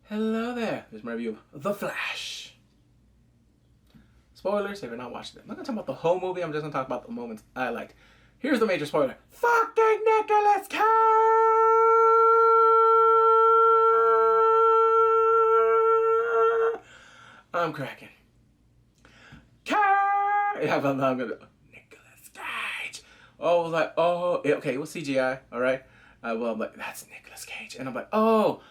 Hello there. Here's my review of The Flash. Spoilers if you're not watching it. I'm not going to talk about the whole movie. I'm just going to talk about the moments I liked. Here's the major spoiler. Fucking Nicolas Cage! I'm cracking. Yeah, I'm gonna Nicolas Cage. Oh, I was like, oh, okay, it was CGI, all right. Well, I'm like, that's Nicolas Cage, and I'm like, oh,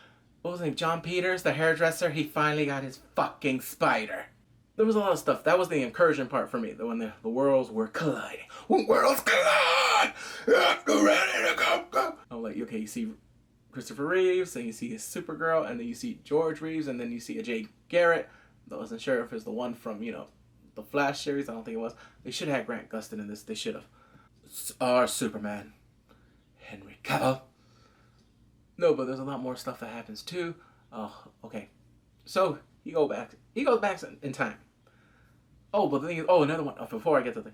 what was his name? John Peters, the hairdresser. He finally got his fucking spider. There was a lot of stuff. That was the incursion part for me. When the worlds were colliding. When worlds collide, I'm ready to go. I'm like, okay, you see Christopher Reeves, and you see his Supergirl, and then you see George Reeves, and then you see a Jay Garrett. I wasn't sure if it's the one from, the Flash series. I don't think it was. They should have had Grant Gustin in this. They should have. Our Superman, Henry Cavill. No, but there's a lot more stuff that happens too. Oh, okay. So he goes back in time. Oh, but the thing is, another one. Oh, before I get to the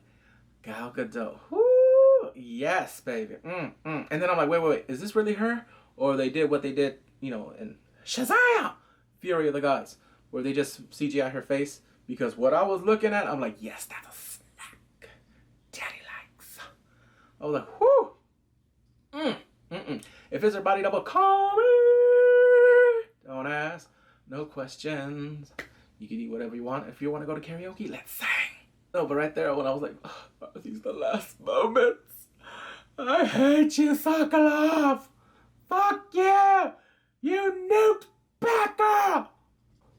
Gal Gadot. Woo! Yes, baby. And then I'm like, wait. Is this really her? Or they did what they did, in Shazam! Fury of the Gods, where they just CGI her face. Because what I was looking at, I'm like, yes, that's a snack. Daddy likes. I was like, whoo! If it's her body double, call me. Don't ask. No questions. You can eat whatever you want. If you want to go to karaoke, let's sing. No, but right there, when I was like, oh, are these the last moments? I hate you, Sokolov. Fuck you. You nuked Becca.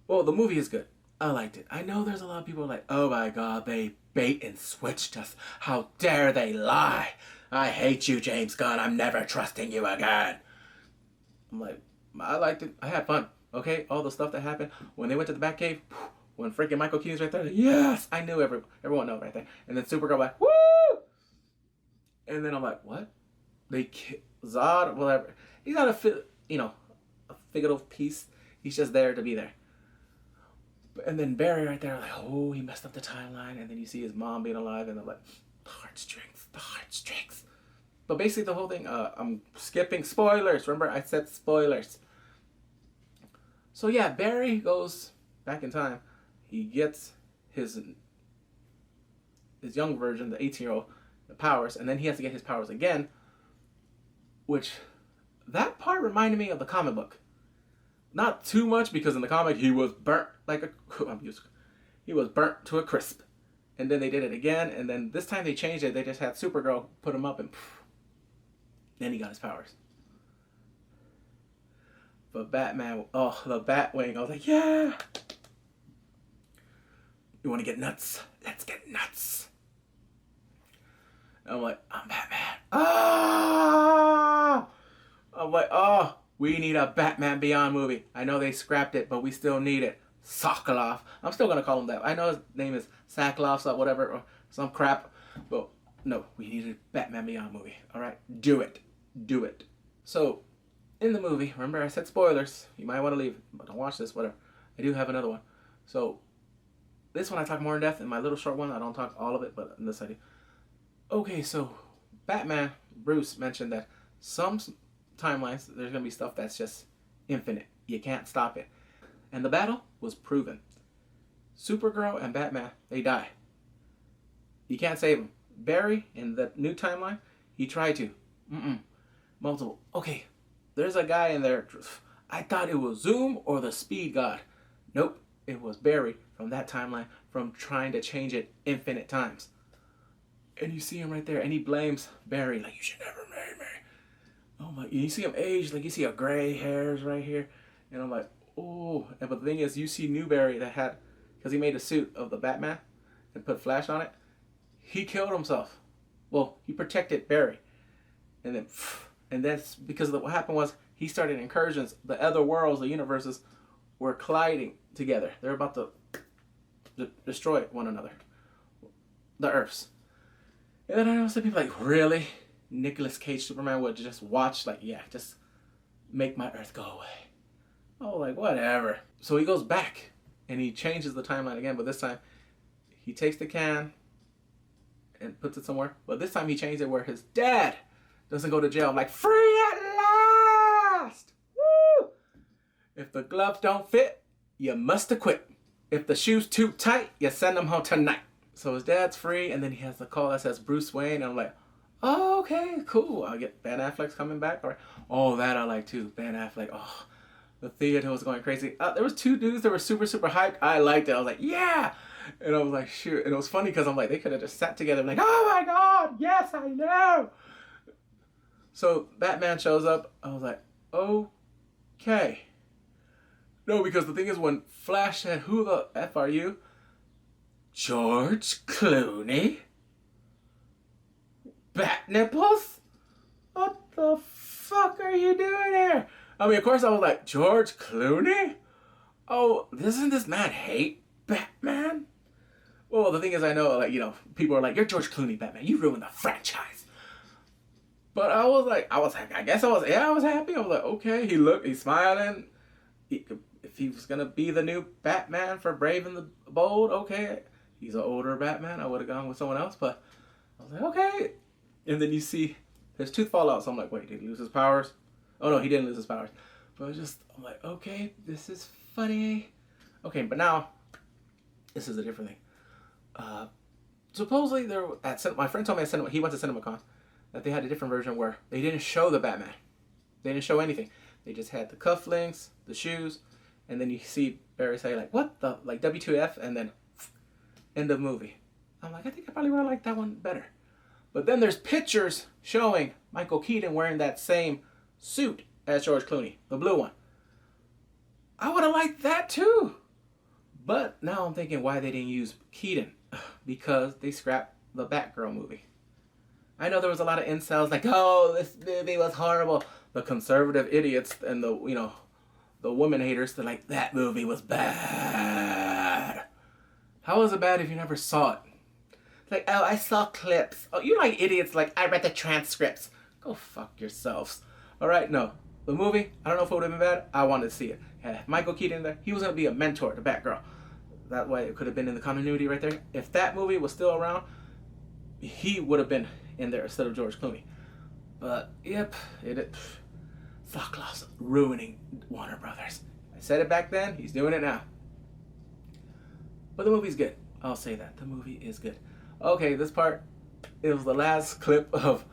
Well, the movie is good. I liked it. I know there's a lot of people like, oh my god, they bait and switched us. How dare they lie? I hate you, James Gunn. I'm never trusting you again. I'm like, I liked it. I had fun. Okay, all the stuff that happened when they went to the Batcave, when freaking Michael Keaton's right there. Like, yes, I knew everyone knows right there. And then Supergirl like, woo! And then I'm like, what? They Zod, whatever. He's not a figurative piece. He's just there to be there. And then Barry right there, like, oh, he messed up the timeline. And then you see his mom being alive, and I'm like, the heartstrings. But basically the whole thing, I'm skipping spoilers. Remember, I said spoilers. So yeah, Barry goes back in time. He gets his young version, the 18-year-old, the powers, and then he has to get his powers again. Which, that part reminded me of the comic book. Not too much, because in the comic he was burnt he was burnt to a crisp. And then they did it again, and then this time they changed it. They just had Supergirl put him up, and then he got his powers. But Batman, the Batwing, I was like, yeah! You want to get nuts? Let's get nuts. And I'm like, I'm Batman. Ah! I'm like, oh, we need a Batman Beyond movie. I know they scrapped it, but we still need it. Sokolov. I'm still going to call him that. I know his name is Sackloff, or whatever, or some crap. But no, we need a Batman Beyond movie. All right? Do it. So, in the movie, remember I said spoilers. You might want to leave, but don't watch this, whatever. I do have another one. So, this one I talk more in depth. In my little short one, I don't talk all of it, but in this I do. Okay, so, Batman, Bruce mentioned that some timelines, there's going to be stuff that's just infinite. You can't stop it. And the battle was proven. Supergirl and Batman, they die. You can't save them. Barry, in the new timeline, he tried to. Multiple. Okay, there's a guy in there. I thought it was Zoom or the Speed God. Nope, it was Barry from that timeline, from trying to change it infinite times. And you see him right there, and he blames Barry, like, you should never marry me. Oh my, you see him age, like you see a gray hairs right here. And I'm like, oh. And but the thing is, you see new Barry that had, because he made a suit of the Batman and put Flash on it. He killed himself. Well, he protected Barry. And that's because what happened was he started incursions. The other worlds, the universes, were colliding together. They're about to destroy one another. The Earths. And then I know some people like, really? Nicolas Cage Superman would just watch, like, yeah, just make my Earth go away. Oh, like, whatever. So he goes back and he changes the timeline again, but this time he takes the can and puts it somewhere. But this time he changed it where his dad doesn't go to jail. I'm like, free at last! Woo! If the gloves don't fit, you must have quit. If the shoe's too tight, you send them home tonight. So his dad's free, and then he has the call that says Bruce Wayne, and I'm like, oh, okay, cool. I'll get Ben Affleck's coming back. All right. Oh, that I like too. Ben Affleck. Oh, the theater was going crazy. There was two dudes that were super, super hyped. I liked it. I was like, yeah. And I was like, shoot. And it was funny because I'm like, they could have just sat together and like, oh my God, yes, I know. So Batman shows up. I was like, okay. No, because the thing is, when Flash said, who the F are you? George Clooney? Bat nipples? What the fuck are you doing here? I mean, of course I was like, George Clooney? Oh, doesn't this man hate Batman? Well, the thing is, I know, like, you know, people are like, you're George Clooney, Batman. You ruined the franchise. But I was like, I was happy. I was happy. I was like, okay. He's smiling. If he was going to be the new Batman for Brave and the Bold, okay. He's an older Batman. I would have gone with someone else, but I was like, okay. And then you see his tooth fall out. So I'm like, wait, did he lose his powers? Oh, no, he didn't lose his powers. But I'm like, okay, this is funny. Okay, but now, this is a different thing. Supposedly, my friend told me he went to CinemaCon, that they had a different version where they didn't show the Batman. They didn't show anything. They just had the cufflinks, the shoes, and then you see Barry say, like, what the, like, W2F, and then end of movie. I'm like, I think I probably would have liked that one better. But then there's pictures showing Michael Keaton wearing that same suit as George Clooney, the blue one. I would have liked that too. But now I'm thinking why they didn't use Keaton. Because they scrapped the Batgirl movie. I know there was a lot of incels like, oh, this movie was horrible. The conservative idiots and the woman haters, they're like, that movie was bad. How was it bad if you never saw it? It's like, oh, I saw clips. Oh, you're like idiots like, I read the transcripts. Go fuck yourselves. Alright, no. The movie, I don't know if it would have been bad. I wanted to see it. Had Michael Keaton there. He was going to be a mentor to Batgirl. That way it could have been in the continuity right there. If that movie was still around, he would have been in there instead of George Clooney. But, yep, Backlash ruining Warner Brothers. I said it back then, he's doing it now. But the movie's good. I'll say that. The movie is good. Okay, this part, it was the last clip of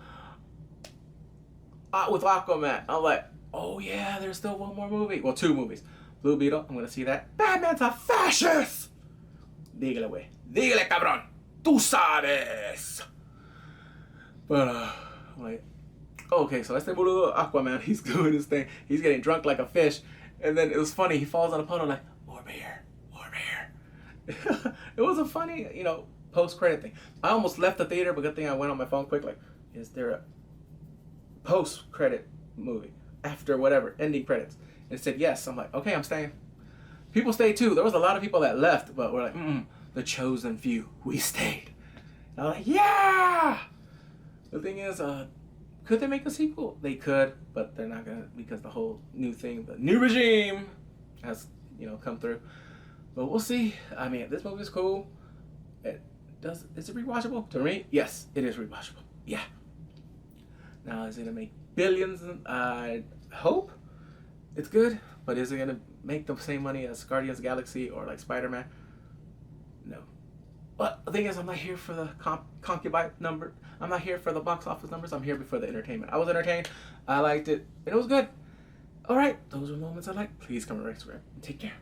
with Aquaman. I'm like, oh yeah, there's still one more movie. Well, two movies. Blue Beetle, I'm gonna see that. Batman's a fascist! Dígale, güey. Dígale, cabrón. Tú sabes! But, I'm like, okay, so este boludo Aquaman, he's doing his thing. He's getting drunk like a fish. And then it was funny, he falls on a puddle like, more beer, more beer. It was a funny, post-credit thing. I almost left the theater, but good thing I went on my phone quick, like, is there a post-credit movie? After whatever, ending credits. And it said yes. I'm like, okay, I'm staying. People stayed too. There was a lot of people that left, but we're like, the chosen few, we stayed. And I'm like, yeah! The thing is, could they make a sequel? They could, but they're not gonna, because the whole new thing, the new regime has, come through. But we'll see. I mean, this movie is cool. Is it rewatchable? To me, yes, it is rewatchable. Yeah. Now, is it gonna make billions? I hope it's good, but is it gonna make the same money as Guardians of the Galaxy or like Spider-Man? No. But the thing is, I'm not here for the concubine number. I'm not here for the box office numbers. I'm here for the entertainment. I was entertained. I liked it. And it was good. All right. Those were moments I liked. Please come to Rex Square. Take care.